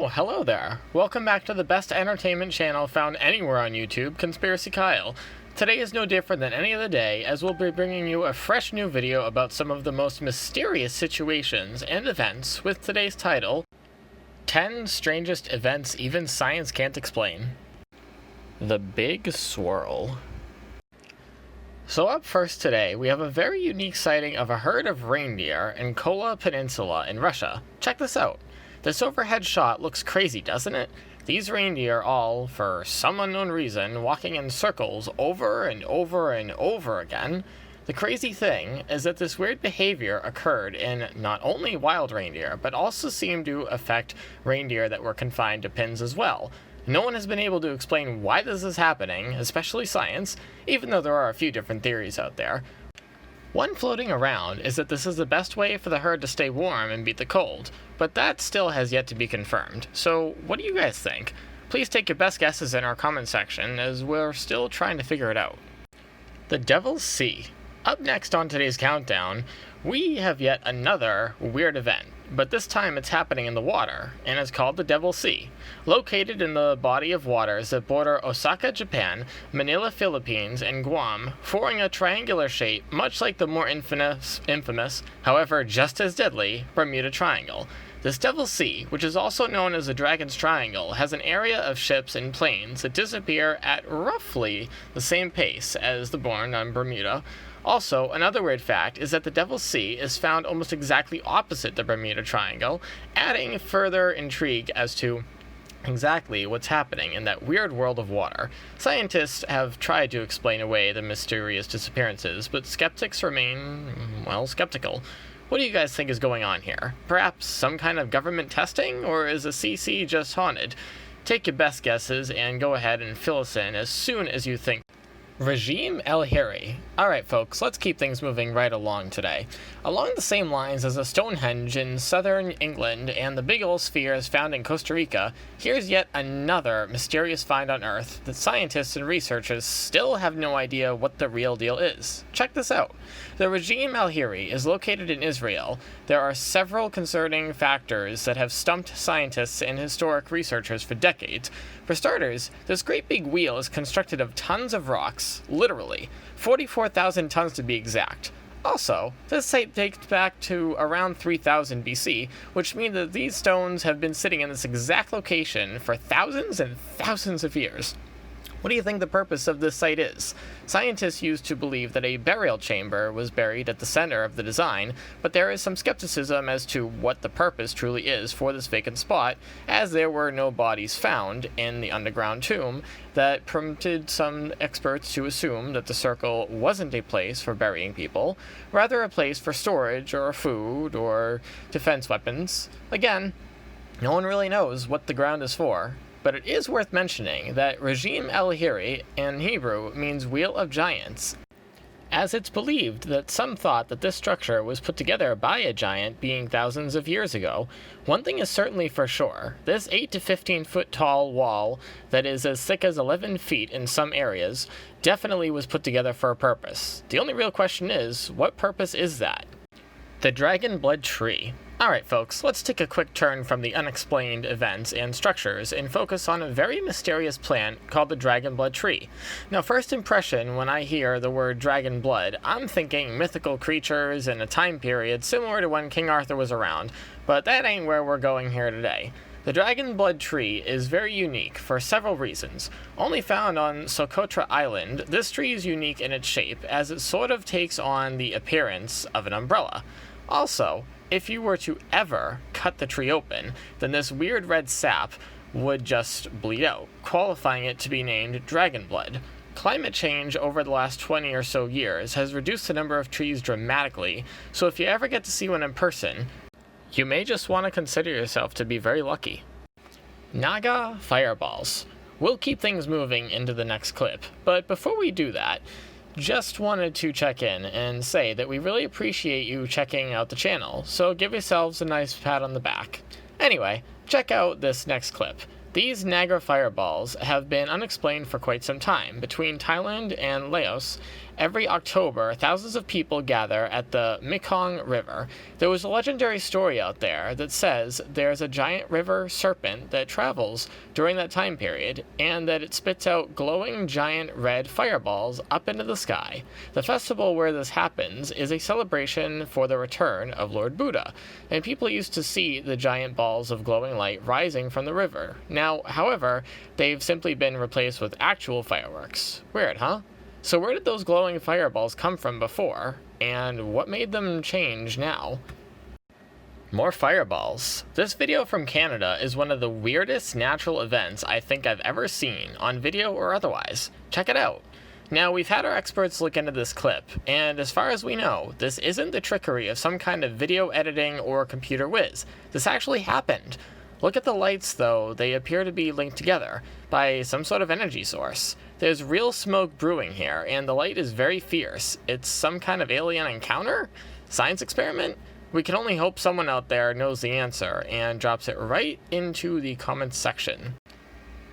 Oh, hello there. Welcome back to the best entertainment channel found anywhere on YouTube, KonspiracyKyle. Today is no different than any other day, as we'll be bringing you a fresh new video about some of the most mysterious situations and events with today's title, 10 Strangest Events Even Science Can't Explain. The Big Swirl. So up first today, we have a very unique sighting of a herd of reindeer in Kola Peninsula in Russia. Check this out. This overhead shot looks crazy, doesn't it? These reindeer all, for some unknown reason, walking in circles over and over and over again. The crazy thing is that this weird behavior occurred in not only wild reindeer, but also seemed to affect reindeer that were confined to pens as well. No one has been able to explain why this is happening, especially science, even though there are a few different theories out there. One floating around is that this is the best way for the herd to stay warm and beat the cold, but that still has yet to be confirmed. So what do you guys think? Please take your best guesses in our comment section, as we're still trying to figure it out. The Devil's Sea. Up next on today's countdown, we have yet another weird event, but this time it's happening in the water, and it's called the Devil's Sea. Located in the body of waters that border Osaka, Japan, Manila, Philippines, and Guam, forming a triangular shape much like the more infamous, however just as deadly, Bermuda Triangle. This Devil's Sea, which is also known as the Dragon's Triangle, has an area of ships and planes that disappear at roughly the same pace as the bourne on Bermuda. Also, another weird fact is that the Devil's Sea is found almost exactly opposite the Bermuda Triangle, adding further intrigue as to exactly what's happening in that weird world of water. Scientists have tried to explain away the mysterious disappearances, but skeptics remain, well, skeptical. What do you guys think is going on here? Perhaps some kind of government testing, or is the CC just haunted? Take your best guesses and go ahead and fill us in as soon as you think. Regime El Hiri. Alright folks, let's keep things moving right along today. Along the same lines as a Stonehenge in southern England and the Big Ol' Spheres found in Costa Rica, here's yet another mysterious find on Earth that scientists and researchers still have no idea what the real deal is. Check this out. The Regime El Hiri is located in Israel. There are several concerning factors that have stumped scientists and historic researchers for decades. For starters, this great big wheel is constructed of tons of rocks, literally, 44,000 tons to be exact. Also, this site dates back to around 3000 BC, which means that these stones have been sitting in this exact location for thousands and thousands of years. What do you think the purpose of this site is? Scientists used to believe that a burial chamber was buried at the center of the design, but there is some skepticism as to what the purpose truly is for this vacant spot, as there were no bodies found in the underground tomb that prompted some experts to assume that the circle wasn't a place for burying people, rather a place for storage or food or defense weapons. Again, no one really knows what the ground is for. But it is worth mentioning that Regime El Hiri in Hebrew means Wheel of Giants, as it's believed that some thought that this structure was put together by a giant being thousands of years ago. One thing is certainly for sure, this 8 to 15 foot tall wall that is as thick as 11 feet in some areas definitely was put together for a purpose. The only real question is, what purpose is that? The Dragon Blood Tree. Alright folks, let's take a quick turn from the unexplained events and structures and focus on a very mysterious plant called the Dragon Blood Tree. Now, first impression when I hear the word dragon blood, I'm thinking mythical creatures in a time period similar to when King Arthur was around, but that ain't where we're going here today. The Dragon Blood Tree is very unique for several reasons. Only found on Socotra Island, this tree is unique in its shape as it sort of takes on the appearance of an umbrella. Also, if you were to ever cut the tree open, then this weird red sap would just bleed out, qualifying it to be named dragon blood. Climate change over the last 20 or so years has reduced the number of trees dramatically, so if you ever get to see one in person, you may just want to consider yourself to be very lucky. Naga fireballs. We'll keep things moving into the next clip, but before we do that, just wanted to check in and say that we really appreciate you checking out the channel, so give yourselves a nice pat on the back. Anyway, check out this next clip. These Naga fireballs have been unexplained for quite some time between Thailand and Laos, Every October, thousands of people gather at the Mekong River. There was a legendary story out there that says there's a giant river serpent that travels during that time period, and that it spits out glowing giant red fireballs up into the sky. The festival where this happens is a celebration for the return of Lord Buddha, and people used to see the giant balls of glowing light rising from the river. Now, however, they've simply been replaced with actual fireworks. Weird, huh? So where did those glowing fireballs come from before, and what made them change now? More fireballs. This video from Canada is one of the weirdest natural events I think I've ever seen, on video or otherwise. Check it out. Now, we've had our experts look into this clip, and as far as we know, this isn't the trickery of some kind of video editing or computer whiz. This actually happened. Look at the lights, though. They appear to be linked together by some sort of energy source. There's real smoke brewing here, and the light is very fierce. It's some kind of alien encounter? Science experiment? We can only hope someone out there knows the answer and drops it right into the comments section.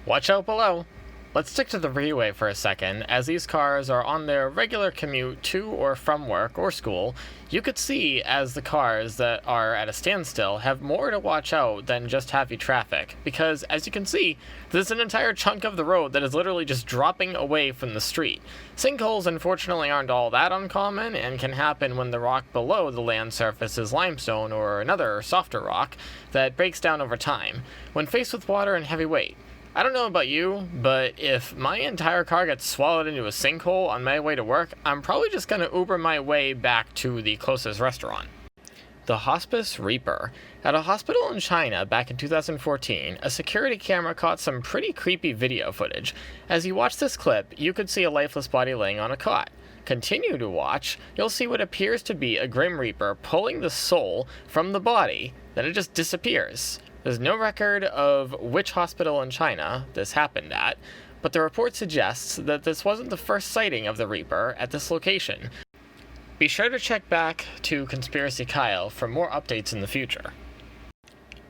Watch out below. Let's stick to the freeway for a second. As these cars are on their regular commute to or from work or school, you could see as the cars that are at a standstill have more to watch out than just heavy traffic, because as you can see, there's an entire chunk of the road that is literally just dropping away from the street. Sinkholes unfortunately aren't all that uncommon and can happen when the rock below the land surface is limestone or another softer rock that breaks down over time when faced with water and heavy weight. I don't know about you, but if my entire car gets swallowed into a sinkhole on my way to work, I'm probably just going to Uber my way back to the closest restaurant. The Hospice Reaper. At a hospital in China back in 2014, a security camera caught some pretty creepy video footage. As you watch this clip, you could see a lifeless body laying on a cot. Continue to watch, you'll see what appears to be a Grim Reaper pulling the soul from the body, then it just disappears. There's no record of which hospital in China this happened at, but the report suggests that this wasn't the first sighting of the Reaper at this location. Be sure to check back to KonspiracyKyle for more updates in the future.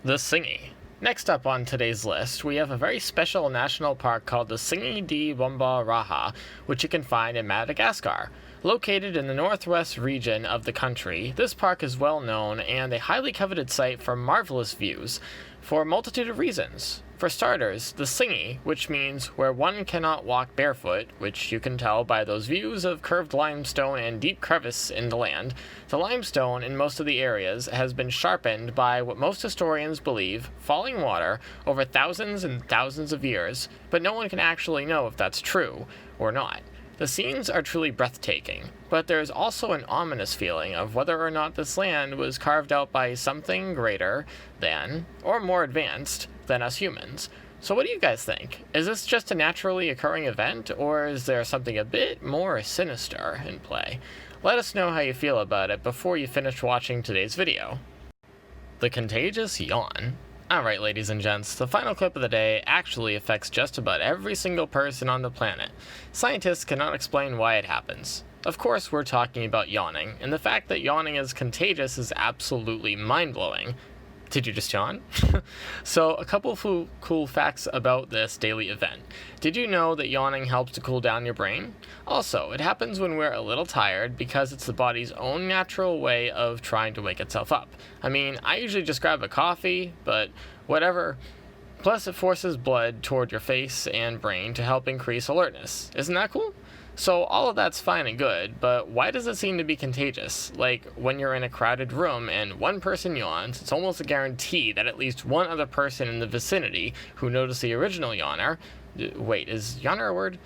The Tsingy. Next up on today's list, we have a very special national park called the Tsingy di Bomba Raha, which you can find in Madagascar. Located in the northwest region of the country, this park is well known and a highly coveted site for marvelous views, for a multitude of reasons. For starters, the Tsingy, which means where one cannot walk barefoot, which you can tell by those views of curved limestone and deep crevice in the land. The limestone in most of the areas has been sharpened by what most historians believe falling water over thousands and thousands of years, but no one can actually know if that's true or not. The scenes are truly breathtaking, but there is also an ominous feeling of whether or not this land was carved out by something greater than, or more advanced than us humans. So what do you guys think? Is this just a naturally occurring event, or is there something a bit more sinister in play? Let us know how you feel about it before you finish watching today's video. The Contagious Yawn. Alright, ladies and gents, the final clip of the day actually affects just about every single person on the planet. Scientists cannot explain why it happens. Of course, we're talking about yawning, and the fact that yawning is contagious is absolutely mind-blowing. Did you just yawn? So, a couple of cool facts about this daily event. Did you know that yawning helps to cool down your brain? Also, it happens when we're a little tired because it's the body's own natural way of trying to wake itself up. I mean, I usually just grab a coffee, but whatever. Plus, it forces blood toward your face and brain to help increase alertness. Isn't that cool? So all of that's fine and good, but why does it seem to be contagious? Like, when you're in a crowded room and one person yawns, it's almost a guarantee that at least one other person in the vicinity who noticed the original yawner, wait, is yawner a word?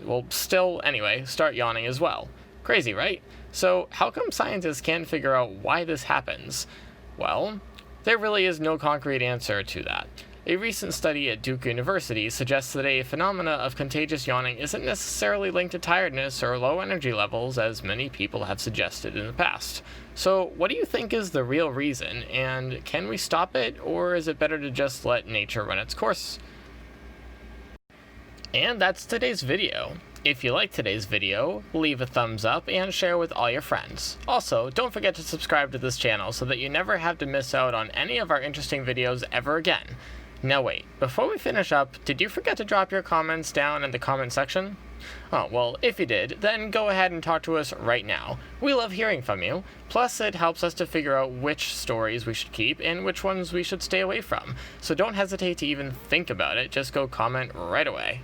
Well, still, anyway, start yawning as well. Crazy, right? So how come scientists can't figure out why this happens? Well, there really is no concrete answer to that. A recent study at Duke University suggests that a phenomena of contagious yawning isn't necessarily linked to tiredness or low energy levels, as many people have suggested in the past. So, what do you think is the real reason, and can we stop it, or is it better to just let nature run its course? And that's today's video. If you liked today's video, leave a thumbs up and share with all your friends. Also, don't forget to subscribe to this channel so that you never have to miss out on any of our interesting videos ever again. Now wait, before we finish up, did you forget to drop your comments down in the comment section? Oh, well, if you did, then go ahead and talk to us right now. We love hearing from you. Plus, it helps us to figure out which stories we should keep and which ones we should stay away from. So don't hesitate to even think about it, just go comment right away.